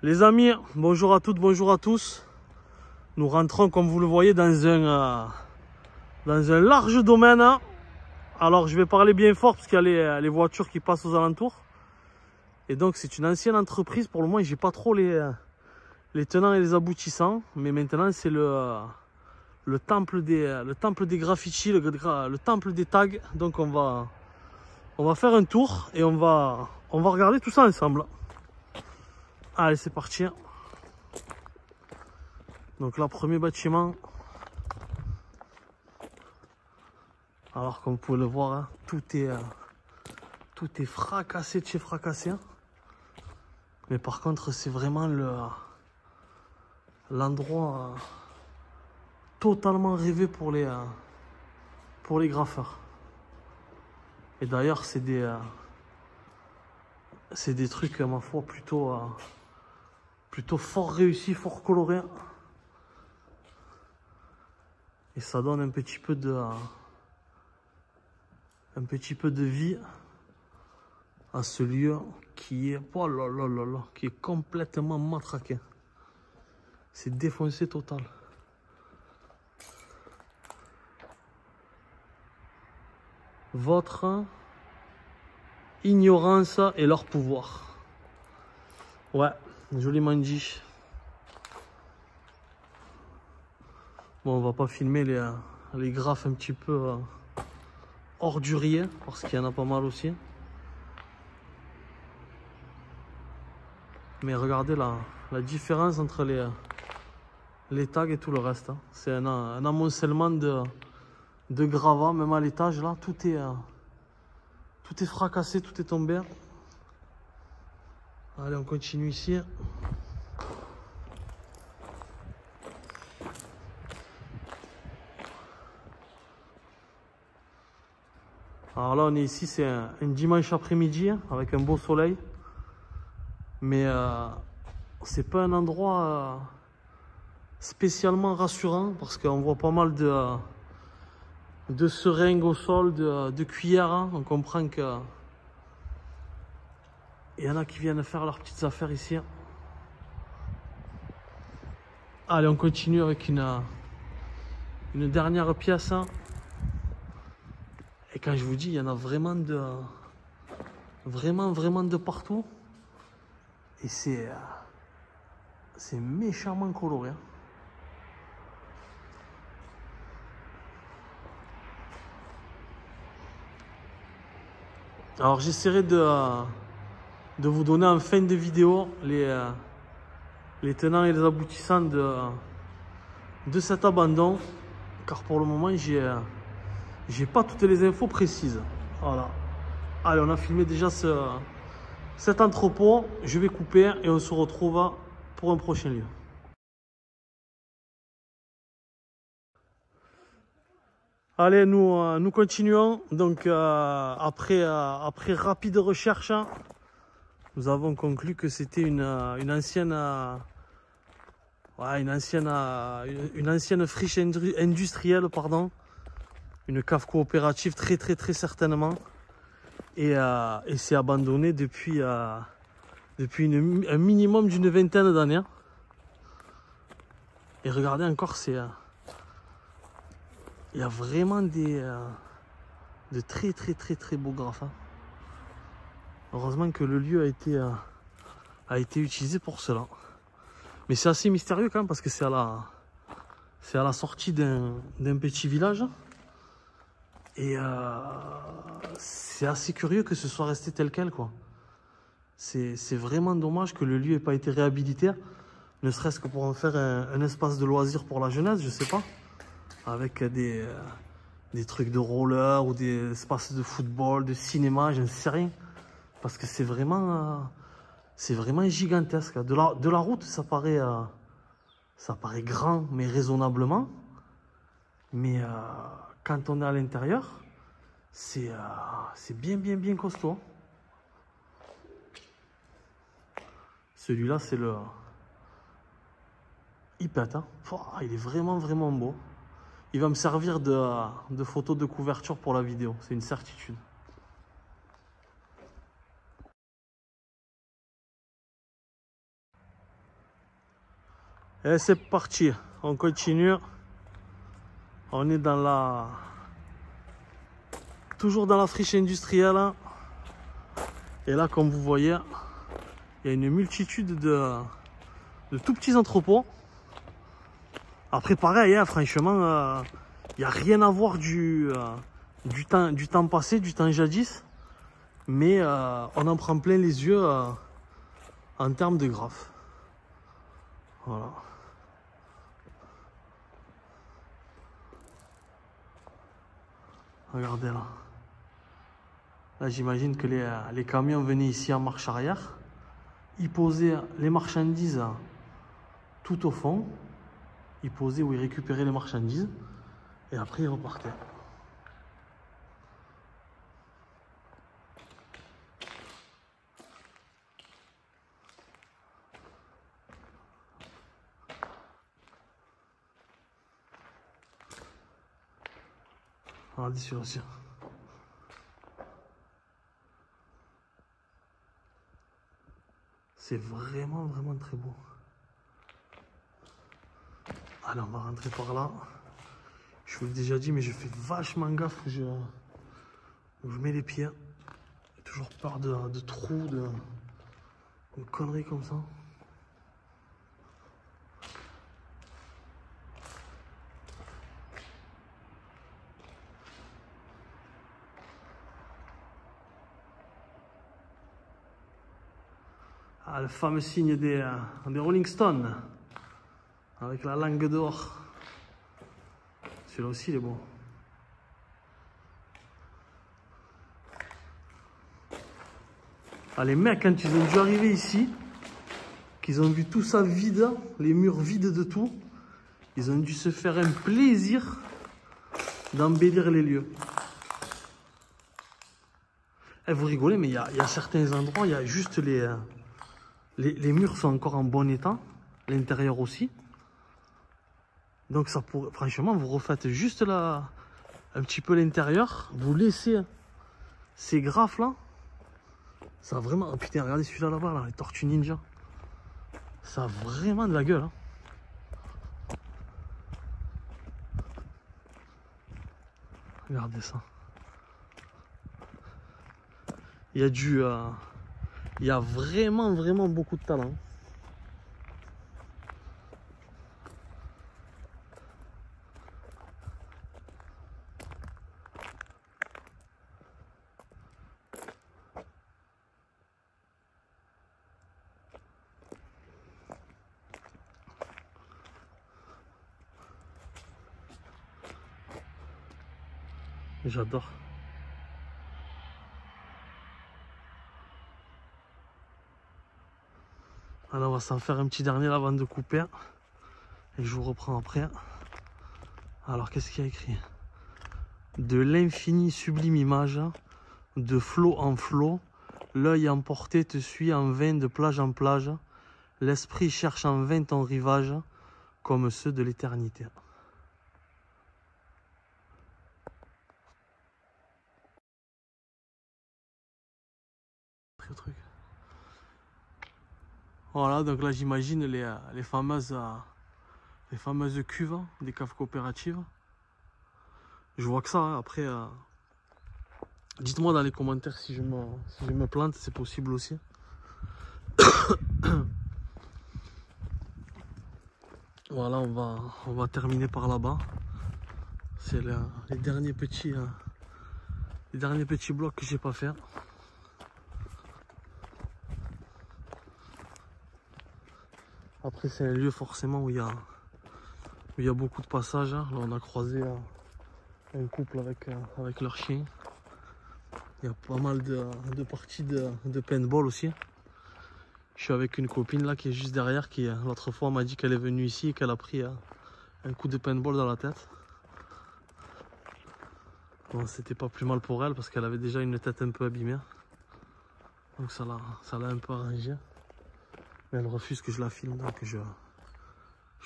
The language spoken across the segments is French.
Les amis, bonjour à toutes, bonjour à tous. Nous rentrons, comme vous le voyez, dans un large domaine. Alors, je vais parler bien fort parce qu'il y a les voitures qui passent aux alentours. Et donc, c'est une ancienne entreprise. Pour le moment, j'ai pas trop les tenants et les aboutissants. Mais maintenant, c'est le temple des graffitis, le temple des tags. Donc, on va faire un tour et on va regarder tout ça ensemble. Allez, c'est parti. Donc là, premier bâtiment. Alors, comme vous pouvez le voir, hein, tout est fracassé de chez fracassé. Mais par contre, c'est vraiment l'endroit totalement rêvé pour les graffeurs. Et d'ailleurs, c'est des trucs, à ma foi, plutôt fort réussis, fort colorés. Et ça donne un petit peu de vie à ce lieu qui est, oh là là là là, qui est complètement matraqué. C'est défoncé total. Votre ignorance et leur pouvoir. Ouais, joliment dit. Bon, on va pas filmer les graphes un petit peu orduriers, parce qu'il y en a pas mal aussi. Mais regardez la différence entre les tags et tout le reste. Hein. C'est un amoncellement de gravats, même à l'étage là, tout est fracassé, tout est tombé. Allez, on continue ici. Alors là, on est ici, c'est un dimanche après-midi avec un beau soleil. Mais c'est pas un endroit spécialement rassurant parce qu'on voit pas mal de seringues au sol, de cuillères. Hein. On comprend que il y en a qui viennent faire leurs petites affaires ici. Allez, on continue avec une dernière pièce. Et quand je vous dis, il y en a vraiment vraiment de partout. Et c'est méchamment coloré. Alors j'essaierai de vous donner en fin de vidéo les tenants et les aboutissants de cet abandon. Car pour le moment, j'ai pas toutes les infos précises. Voilà. Allez, on a filmé déjà cet entrepôt. Je vais couper et on se retrouve pour un prochain lieu. Allez, nous continuons. Donc, après rapide recherche, nous avons conclu que c'était une ancienne friche industrielle, pardon. Une cave coopérative très certainement. Et c'est abandonné depuis un minimum d'une vingtaine d'années. Et regardez encore, il y a vraiment de très beaux graphes. Hein. Heureusement que le lieu a été utilisé pour cela. Mais c'est assez mystérieux quand même parce que c'est à la sortie d'un petit village. Et c'est assez curieux que ce soit resté tel quel, quoi. C'est vraiment dommage que le lieu n'ait pas été réhabilité, ne serait-ce que pour en faire un espace de loisirs pour la jeunesse, je sais pas, avec des trucs de roller ou des espaces de football, de cinéma, je ne sais rien, parce que c'est vraiment gigantesque. De la route, ça paraît grand, mais raisonnablement, mais quand on est à l'intérieur, c'est bien costaud. Celui-là, c'est il pète, hein. Il est vraiment beau. Il va me servir de photo de couverture pour la vidéo, c'est une certitude. Et c'est parti, on continue. On est dans la... toujours dans la friche industrielle. Et là, comme vous voyez, il y a une multitude de tout petits entrepôts. Après, pareil, hein, franchement, il n'y a rien à voir du temps passé, du temps jadis. Mais on en prend plein les yeux en termes de graphes. Voilà. Regardez là. Là, j'imagine que les camions venaient ici en marche arrière. Ils posaient les marchandises tout au fond. Ils posaient où ils récupéraient les marchandises. Et après, ils repartaient. Regardez celui-là aussi. C'est vraiment, vraiment très beau. Allez, on va rentrer par là. Je vous l'ai déjà dit, mais je fais vachement gaffe où je mets les pieds. J'ai toujours peur de trous, de conneries comme ça. Ah, le fameux signe des Rolling Stones, avec la langue dehors. Celui-là aussi, il est beau. Ah, les mecs, quand ils ont dû arriver ici, qu'ils ont vu tout ça vide, les murs vides de tout, ils ont dû se faire un plaisir d'embellir les lieux. Eh, vous rigolez, mais il y a certains endroits, il y a juste les murs sont encore en bon état, l'intérieur aussi. Donc ça pourrait, franchement, vous refaites juste là, un petit peu l'intérieur, vous laissez ces graphes là. Ça a vraiment, oh putain, regardez celui-là là-bas, là, les tortues ninja. Ça a vraiment de la gueule. Hein. Regardez ça. Il y a il y a vraiment, vraiment beaucoup de talent. J'adore. Alors on va s'en faire un petit dernier avant de couper. Et je vous reprends après. Alors qu'est-ce qu'il y a écrit? De l'infini sublime image, de flot en flot, l'œil emporté te suit en vain de plage en plage, l'esprit cherche en vain ton rivage, comme ceux de l'éternité. Truc. Voilà, donc là j'imagine les fameuses cuves des caves coopératives. Je vois que ça, hein. Après, dites-moi dans les commentaires si je me plante, c'est possible aussi. Voilà, on va terminer par là-bas. C'est les derniers petits blocs que j'ai pas fait. Après, c'est un lieu forcément où il y a beaucoup de passages. Là, on a croisé un couple avec leur chien. Il y a pas mal de parties de paintball aussi. Je suis avec une copine là qui est juste derrière, qui l'autre fois m'a dit qu'elle est venue ici et qu'elle a pris un coup de paintball dans la tête. Bon, c'était pas plus mal pour elle parce qu'elle avait déjà une tête un peu abîmée. Donc ça l'a un peu arrangé. Mais elle refuse que je la filme, donc je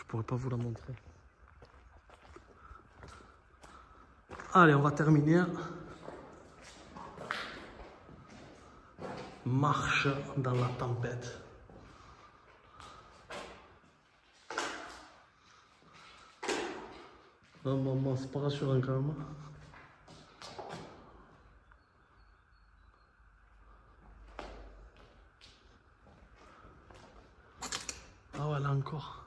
pourrais pas vous la montrer. Allez, on va terminer. Marche dans la tempête. Non, bon, c'est pas rassurant quand même. Ah ouais, là encore.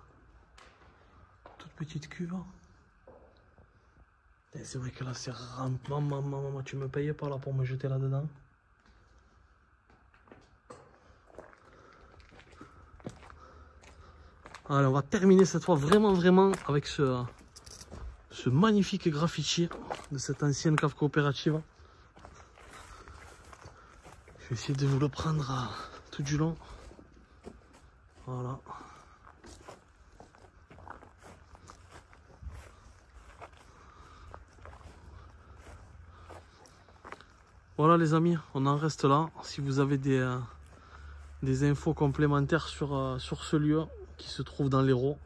Toute petite cuve. C'est vrai que là, c'est rampant. Maman, tu me payais pas là pour me jeter là-dedans. Allez, on va terminer cette fois vraiment avec ce magnifique graffiti de cette ancienne cave coopérative. Je vais essayer de vous le prendre tout du long. Voilà. Voilà les amis, on en reste là. Si vous avez des infos complémentaires sur ce lieu qui se trouve dans l'Hérault,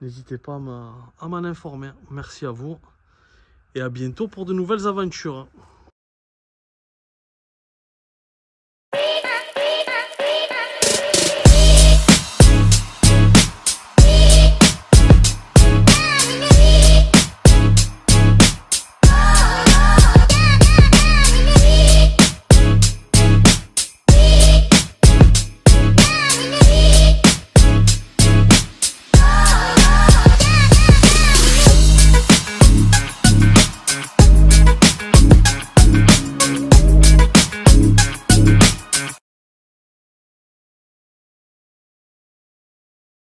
n'hésitez pas à m'en informer. Merci à vous et à bientôt pour de nouvelles aventures.